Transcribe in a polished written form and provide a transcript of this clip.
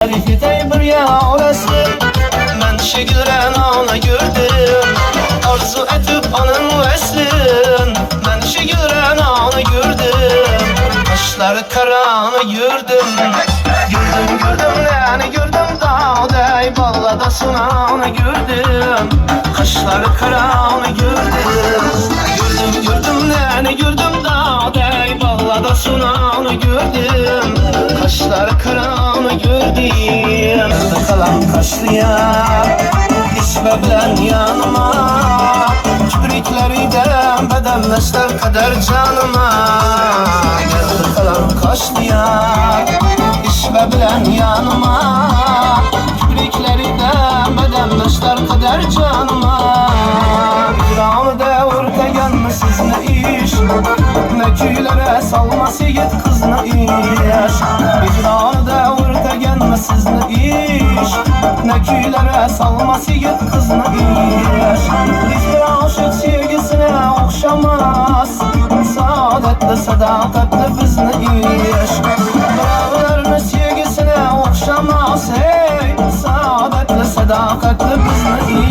Rifitey bir ya orası ben şekilren ana gördüm arzu etip onun veslin ben şekilren ana gördüm kaşları karanı gördüm gördüm yani gördüm dağday ballada sunanı gördüm kaşları karanı gördüm yani gördüm dağday ballada sunanı gördüm kaşları karanı gördüm kalan kaşlıya İşme bilen yanıma Kibrikleriden bedelleşler kader canıma Geldi kalan kaşlıya İşme bilen yanıma Kibrikleriden bedelleşler kader canıma İkramı devirte gelmesiz ne iş Ne küylere salması git kız ne iş İkramı devirte gelmesiz ne iş Ne küylere salması git kız ne iş Hiçbir aşık sevgisine okşamaz Saadetli sadakatli biz ne iş Biraderinin sevgisine okşamaz Hey saadetli sadakatli biz ne iş